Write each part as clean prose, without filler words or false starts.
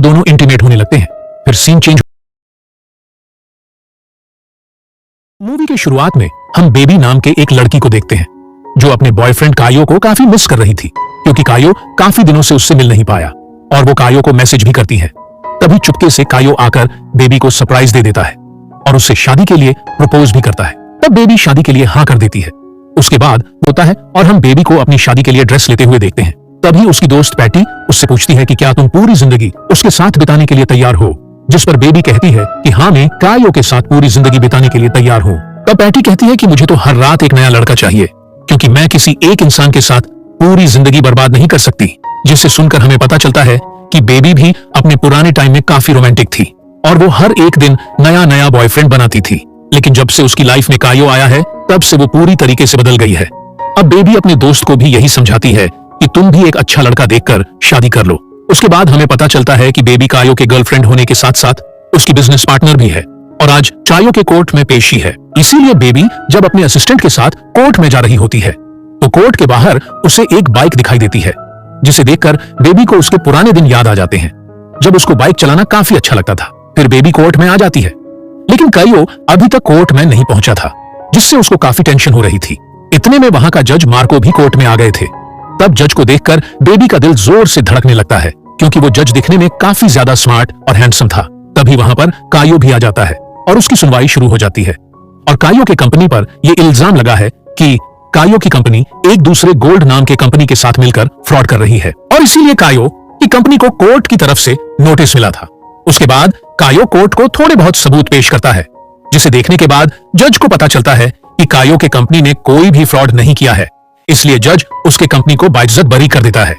दोनों इंटीमेट होने लगते हैं। फिर सीन चेंज। मूवी की शुरुआत में हम बेबी नाम के एक लड़की को देखते हैं जो अपने बॉयफ्रेंड कायो को काफी मिस कर रही थी, क्योंकि कायो काफी दिनों से उससे मिल नहीं पाया और वो कायो को मैसेज भी करती है। तभी चुपके से कायो आकर बेबी को सरप्राइज दे देता है और उससे शादी के लिए प्रपोज भी करता है। तब बेबी शादी के लिए हाँ कर देती है। उसके बाद होता है और हम बेबी को अपनी शादी के लिए ड्रेस लेते हुए देखते हैं। तभी उसकी दोस्त पैटी उससे पूछती है कि क्या तुम पूरी जिंदगी उसके साथ बिताने के लिए तैयार हो, जिस पर बेबी कहती है कि हाँ, मैं कायो के साथ पूरी जिंदगी बिताने के लिए तैयार हूँ। तब पैटी कहती है कि मुझे तो हर रात एक नया लड़का चाहिए, क्योंकि मैं किसी एक इंसान के साथ पूरी जिंदगी बर्बाद नहीं कर सकती। जिससे सुनकर हमें पता चलता है कि बेबी भी अपने पुराने टाइम में काफी रोमांटिक थी और वो हर एक दिन नया नया बॉयफ्रेंड बनाती थी। लेकिन जब से उसकी लाइफ में कायो आया है तब से वो पूरी तरीके से बदल गई है। अब बेबी अपने दोस्त को भी यही समझाती है कि तुम भी एक अच्छा लड़का देखकर शादी कर लो। उसके बाद हमें पता चलता है कि बेबी कायो के गर्लफ्रेंड होने के साथ साथ उसकी बिजनेस पार्टनर भी है और आज कायो के कोर्ट में पेशी है। इसीलिए बेबी जब अपने असिस्टेंट के साथ कोर्ट में जा रही होती है तो कोर्ट के बाहर उसे एक बाइक दिखाई देती है, जिसे देखकर बेबी को उसके पुराने दिन याद आ जाते हैं जब उसको बाइक चलाना काफी अच्छा लगता था। फिर बेबी कोर्ट में आ जाती है, लेकिन कायो अभी तक कोर्ट में नहीं पहुंचा था, जिससे उसको काफी टेंशन हो रही थी। इतने में वहां का जज मार्को भी कोर्ट में आ गए थे। तब जज को देखकर बेबी का दिल जोर से धड़कने लगता है, क्योंकि वो जज दिखने में काफी ज्यादा स्मार्ट और हैंडसम था। तभी वहां पर कायो भी आ जाता है और उसकी सुनवाई शुरू हो जाती है और कायो के कंपनी पर यह इल्जाम लगा है कि कायो की कंपनी एक दूसरे गोल्ड नाम के कंपनी के साथ मिलकर फ्रॉड कर रही है और इसीलिए कायो की कंपनी को कोर्ट की तरफ से नोटिस मिला था। उसके बाद कायो कोर्ट को थोड़े बहुत सबूत पेश करता है, जिसे देखने के बाद जज को पता चलता है कि कायो के कंपनी ने कोई भी फ्रॉड नहीं किया है। इसलिए जज उसके कंपनी को बाइज्जत बरी कर देता है।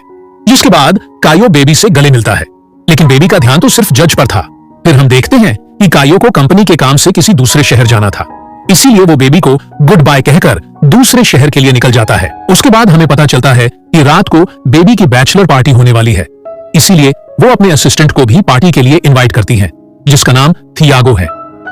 जिसके बाद कायो बेबी से गले मिलता है, लेकिन बेबी का ध्यान तो सिर्फ जज पर था। फिर हम देखते हैं कि कायो को कंपनी के काम से किसी दूसरे शहर जाना था, इसीलिए वो बेबी को गुड बाय कहकर दूसरे शहर के लिए निकल जाता है। उसके बाद हमें पता चलता है कि रात को बेबी की बैचलर पार्टी होने वाली है, इसीलिए वो अपने असिस्टेंट को भी पार्टी के लिए इनवाइट करती है, जिसका नाम थियागो है,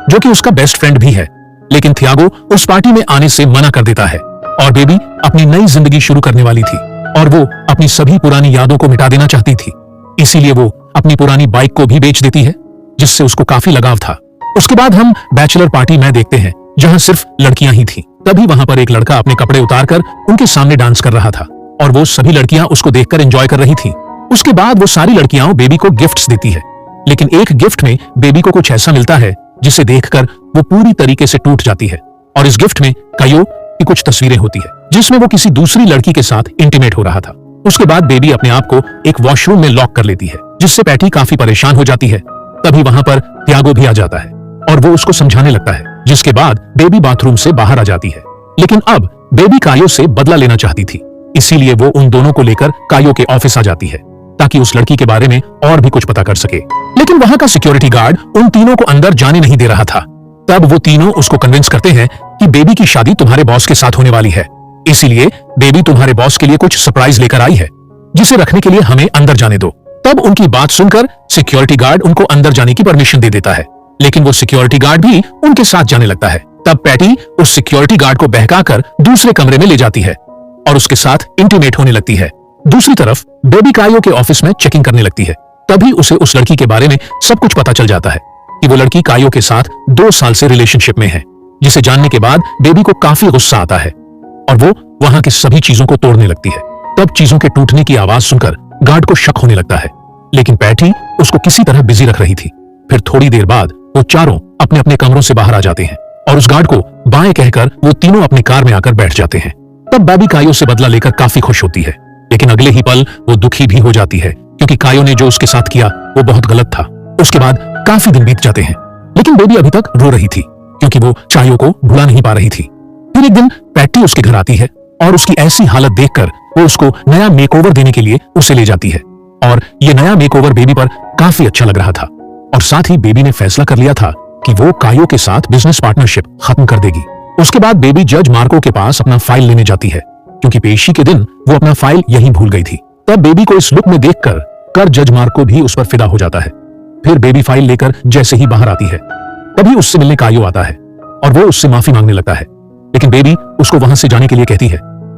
जो कि उसका बेस्ट फ्रेंड भी है। लेकिन थियागो उस पार्टी में आने से मना कर देता है और बेबी अपनी नई जिंदगी शुरू करने वाली थी और वो अपनी सभी पुरानी यादों को मिटा देना चाहती थी। इसीलिए वो अपनी पुरानी बाइक को भी बेच देती है, जिससे उसको काफी लगाव था। उसके बाद हम बैचलर पार्टी में देखते हैं, जहां सिर्फ लड़कियां ही थी। तभी वहां पर एक लड़का अपने कपड़े उतारकर उनके सामने डांस कर रहा था और वो सभी लड़कियां उसको देखकर एंजॉय कर रही थी। उसके बाद वो सारी लड़कियां बेबी को गिफ्ट्स देती है, लेकिन एक गिफ्ट में बेबी को कुछ ऐसा मिलता है जिसे देखकर वो पूरी तरीके से टूट जाती है और इस गिफ्ट में कायो की कुछ तस्वीरें होती है, जिसमें वो किसी दूसरी लड़की के साथ इंटीमेट हो रहा था। उसके बाद बेबी अपने आप को एक वॉशरूम में लॉक कर लेती है, जिससे पैटी काफी परेशान हो जाती है। तभी वहां पर त्यागो भी आ जाता है और वो उसको समझाने लगता है, जिसके बाद बेबी बाथरूम से बाहर आ जाती है। लेकिन अब बेबी कायो से बदला लेना चाहती थी, इसीलिए वो उन दोनों को लेकर कायो के ऑफिस आ जाती है ताकि उस लड़की के बारे में और भी कुछ पता कर सके। लेकिन वहां का सिक्योरिटी गार्ड उन तीनों को अंदर जाने नहीं दे रहा था। तब वो तीनों उसको कन्विंस करते हैं कि बेबी की शादी तुम्हारे बॉस के साथ होने वाली है, इसीलिए बेबी तुम्हारे बॉस के लिए कुछ सरप्राइज लेकर आई है, जिसे रखने के लिए हमें अंदर जाने दो। तब उनकी बात सुनकर सिक्योरिटी गार्ड उनको अंदर जाने की परमिशन दे देता है, लेकिन वो सिक्योरिटी गार्ड भी उनके साथ जाने लगता है। तब पैटी उस सिक्योरिटी गार्ड को बहकाकर दूसरे कमरे में ले जाती है और उसके साथ इंटीमेट होने लगती है। दूसरी तरफ बेबी कायो के ऑफिस में चेकिंग करने लगती है। तभी उसे उस लड़की के बारे में सब कुछ पता चल जाता है कि वो लड़की कायो के साथ 2 साल से रिलेशनशिप में है, जिसे जानने के बाद बेबी को काफी गुस्सा आता है और वो वहां की सभी चीजों को तोड़ने लगती है। तब चीजों के टूटने की आवाज सुनकर गार्ड को शक होने लगता है, लेकिन पैटी उसको किसी तरह बिजी रख रही थी। फिर थोड़ी देर बाद वो चारों अपने अपने कमरों से बाहर आ जाते हैं और उस गार्ड को बाएं कहकर वो तीनों अपनी कार में आकर बैठ जाते हैं। तब बेबी कायो से बदला लेकर काफी खुश होती है, लेकिन अगले ही पल वो दुखी भी हो जाती है, क्योंकि कायो ने जो उसके साथ किया वो बहुत गलत था। उसके बाद काफी दिन बीत जाते हैं, लेकिन बेबी अभी तक रो रही थी, क्योंकि वो कायो को भुला नहीं पा रही थी। फिर एक दिन पैटी उसके घर आती है और उसकी ऐसी हालत देखकर वो उसको नया मेकओवर देने के लिए उसे ले जाती है और ये नया मेकओवर बेबी पर काफी अच्छा लग रहा था और साथ ही बेबी ने फैसला कर लिया था कि वो कायो के साथ बिजनेस पार्टनरशिप खत्म कर देगी। उसके बाद बेबी जज मार्को के पास अपना फाइल लेने जाती है, क्योंकि पेशी के दिन वो अपना फाइल यहीं भूल गई थी। तब बेबी को इस लुक में देखकर जज मार्को भी उस पर फिदा हो जाता है। फिर बेबी फाइल लेकर जैसे ही बाहर आती है, तभी उससे मिलने कायो आता है और वो उससे माफी मांगने लगता है, लेकिन बेबी उसको वहां से जाने के लिए कहती है,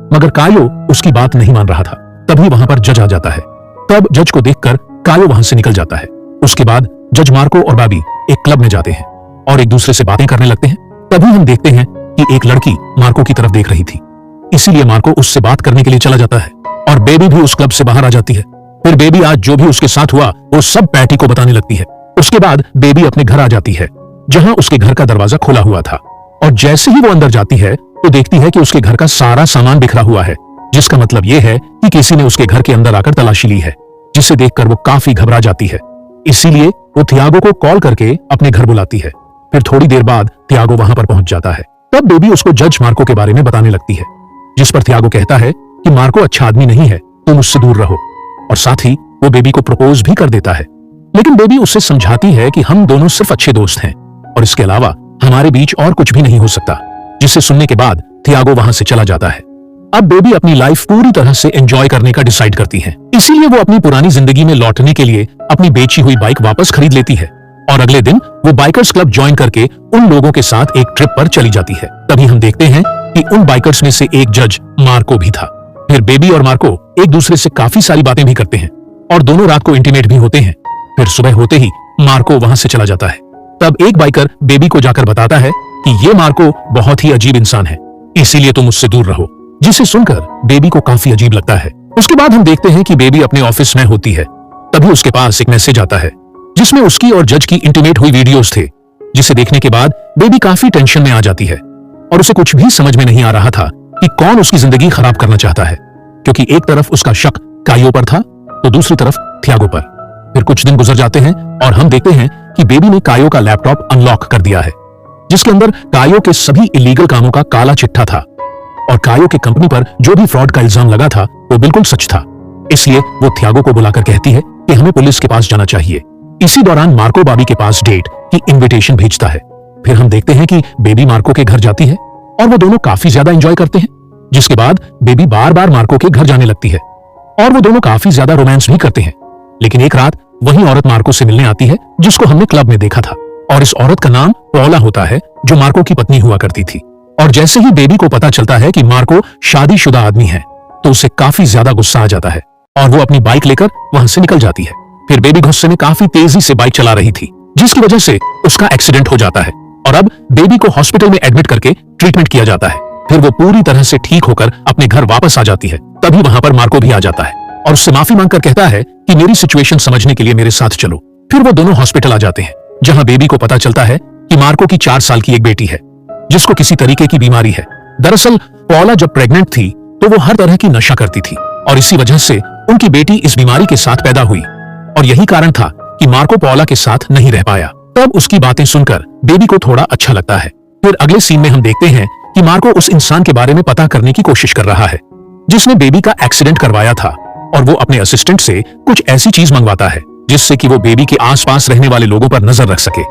मगर कायो उसकी बात नहीं मान रहा था। तभी वहां पर जज आ जाता है। तब जज को देखकर कायो वहां से निकल जाता है उसके बाद जज मार्को और बेबी एक क्लब में जाते हैं और एक दूसरे से बातें करने लगते हैं। तभी हम देखते हैं कि एक लड़की मार्को की तरफ देख रही थी, इसीलिए मार्को उससे बात करने के लिए चला जाता है और बेबी भी उस क्लब से बाहर आ जाती है। फिर बेबी आज जो भी उसके साथ हुआ वो सब पैटी को बताने लगती है। उसके बाद बेबी अपने घर आ जाती है, जहां उसके घर का दरवाजा खुला हुआ था, और जैसे ही वो अंदर जाती है तो देखती है कि उसके घर का सारा सामान बिखरा हुआ है, जिसका मतलब यह है कि किसी ने उसके घर के अंदर आकर तलाशी ली है, जिसे देखकर वो काफी घबरा जाती है। इसीलिए वो थियागो को कॉल करके अपने घर बुलाती है। फिर थोड़ी देर बाद थियागो वहां पर पहुंच जाता है। तब बेबी उसको जज मार्को के बारे में बताने लगती है, जिस पर थियागो कहता है कि मार्को अच्छा आदमी नहीं है, तुम उससे दूर रहो, और साथ ही वो बेबी को प्रपोज भी कर देता है। लेकिन बेबी उससे समझाती है कि हम दोनों सिर्फ अच्छे दोस्त हैं और इसके अलावा हमारे बीच और कुछ भी नहीं हो सकता, जिसे सुनने के बाद थियागो वहां से चला जाता है। अब बेबी अपनी लाइफ पूरी तरह से एंजॉय करने का डिसाइड करती है, इसीलिए वो अपनी पुरानी जिंदगी में लौटने के लिए अपनी बेची हुई बाइक वापस खरीद लेती है और अगले दिन वो बाइकर्स क्लब ज्वाइन करके उन लोगों के साथ एक ट्रिप पर चली जाती है। तभी हम देखते हैं कि उन बाइकर्स में से एक जज मार्को भी था। फिर बेबी और मार्को एक दूसरे से काफी सारी बातें भी करते हैं और दोनों रात को इंटीमेट भी होते हैं। फिर सुबह होते ही मार्को वहां से चला जाता है। तब एक बाइकर बेबी को जाकर बताता है कि ये मार्को बहुत ही अजीब इंसान है, इसीलिए तुम उससे दूर रहो, जिसे सुनकर बेबी को काफी अजीब लगता है। उसके बाद हम देखते हैं कि बेबी अपने ऑफिस में होती है। तभी उसके पास एक मैसेज आता है जिसमें उसकी और जज की इंटीमेट हुई वीडियोस थे, जिसे देखने के बाद बेबी काफी टेंशन में आ जाती है और उसे कुछ भी समझ में नहीं आ रहा था कि कौन उसकी जिंदगी खराब करना चाहता है, क्योंकि एक तरफ उसका शक कायो पर था तो दूसरी तरफ थियागो पर। फिर कुछ दिन गुजर जाते हैं और हम देखते हैं कि बेबी ने कायो का लैपटॉप अनलॉक कर दिया है, जिसके अंदर कायो के सभी इलीगल कामों का काला चिट्ठा था और कायो की कंपनी पर जो भी फ्रॉड का इल्जाम लगा था वो बिल्कुल सच था। इसलिए वो थियागो को बुलाकर कहती है कि हमें पुलिस के पास जाना चाहिए। इसी दौरान मार्को बेबी के पास डेट की इनविटेशन भेजता है। फिर हम देखते हैं कि बेबी मार्को के घर जाती है और वो दोनों काफी ज्यादा एंजॉय करते हैं, जिसके बाद बेबी बार बार मार्को के घर जाने लगती है और वो दोनों काफी ज्यादा रोमांस भी करते हैं। लेकिन एक रात वही औरत मार्को से मिलने आती है जिसको हमने क्लब में देखा था, और इस औरत का नाम पॉला होता है, जो मार्को की पत्नी हुआ करती थी। और जैसे ही बेबी को पता चलता है कि मार्को शादीशुदा आदमी है तो उसे काफी ज्यादा गुस्सा आ जाता है और वो अपनी बाइक लेकर वहां से निकल जाती है। फिर बेबी गुस्से में काफी तेजी से बाइक चला रही थी, जिसकी वजह से उसका एक्सीडेंट हो जाता है और अब बेबी को हॉस्पिटल में एडमिट करके ट्रीटमेंट किया जाता है। फिर वो पूरी तरह से ठीक होकर अपने घर वापस आ जाती है। तभी वहां पर मार्को भी आ जाता है और उससे माफी मांगकर कहता है कि मेरी सिचुएशन समझने के लिए मेरे साथ चलो। फिर वो दोनों हॉस्पिटल आ जाते हैं, जहां बेबी को पता चलता है कि मार्को की 4 साल की एक बेटी है जिसको किसी तरीके की बीमारी है। दरअसल पॉला जब प्रेग्नेंट थी तो वो हर तरह की नशा करती थी और इसी वजह से उनकी बेटी इस बीमारी के साथ पैदा हुई और यही कारण था कि मार्को पॉला के साथ नहीं रह पाया। तब उसकी बातें सुनकर बेबी को थोड़ा अच्छा लगता है। फिर अगले सीन में हम देखते हैं कि मार्को उस इंसान के बारे में पता करने की कोशिश कर रहा है जिसने बेबी का एक्सीडेंट करवाया था, और वो अपने असिस्टेंट से कुछ ऐसी चीज मंगवाता है जिससे कि वो बेबी के आसपास रहने वाले लोगों पर नजर रख सके।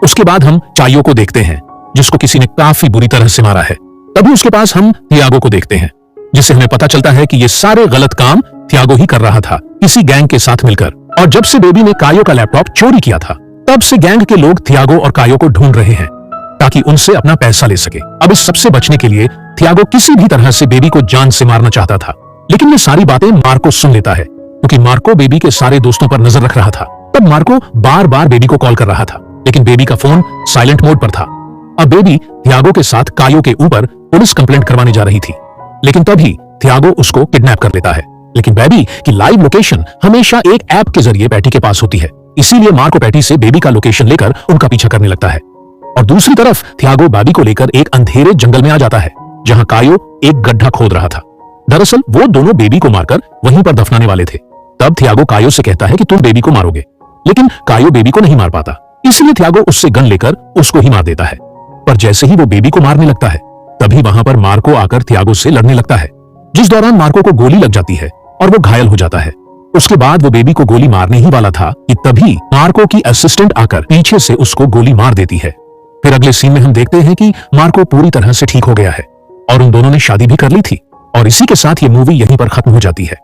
उसके बाद हम चायो को देखते हैं जिसको किसी ने काफी बुरी तरह से मारा है। तभी उसके पास हम थियागो को देखते हैं, जिससे हमें पता चलता है कि ये सारे गलत काम थियागो ही कर रहा था किसी गैंग के साथ मिलकर। और जब से बेबी ने कायो का लैपटॉप चोरी किया था तब से गैंग के लोग थियागो और कायो को ढूंढ रहे हैं ताकि उनसे अपना पैसा ले सके। अब इस सबसे बचने के लिए थियागो किसी भी तरह से बेबी को जान से मारना चाहता था, लेकिन ये सारी बातें मार्को सुन लेता है क्योंकि मार्को बेबी के सारे दोस्तों पर नजर रख रहा था। तब मार्को बार बार बेबी को कॉल कर रहा था, लेकिन बेबी का फोन साइलेंट मोड पर था। अब बेबी थियागो के साथ कायो के ऊपर पुलिस कंप्लेंट करवाने जा रही थी, लेकिन तभी थियागो उसको किडनैप कर लेता है। लेकिन बेबी की लाइव लोकेशन हमेशा एक ऐप के जरिए पैटी के पास होती है, इसीलिए मार्को पैटी से बेबी का लोकेशन लेकर उनका पीछा करने लगता है। और दूसरी तरफ थियागो बेबी को लेकर एक अंधेरे जंगल में आ जाता है जहां कायो एक गड्ढा खोद रहा था। दरअसल वो दोनों बेबी को मारकर वहीं पर दफनाने वाले थे। तब थियागो कायो से कहता है कि तुम बेबी को मारोगे, लेकिन कायो बेबी को नहीं मार पाता, इसलिए थियागो उससे गन लेकर उसको ही मार देता है। पर जैसे ही वो बेबी को मारने लगता है तभी वहां पर मार्को आकर थियागो से लड़ने लगता है, जिस दौरान मार्को को गोली लग जाती है और वो घायल हो जाता है। उसके बाद वो बेबी को गोली मारने ही वाला था कि तभी मार्को की असिस्टेंट आकर पीछे से उसको गोली मार देती है। फिर अगले सीन में हम देखते हैं कि मार्को पूरी तरह से ठीक हो गया है और उन दोनों ने शादी भी कर ली थी। और इसी के साथ ये मूवी यहीं पर खत्म हो जाती है।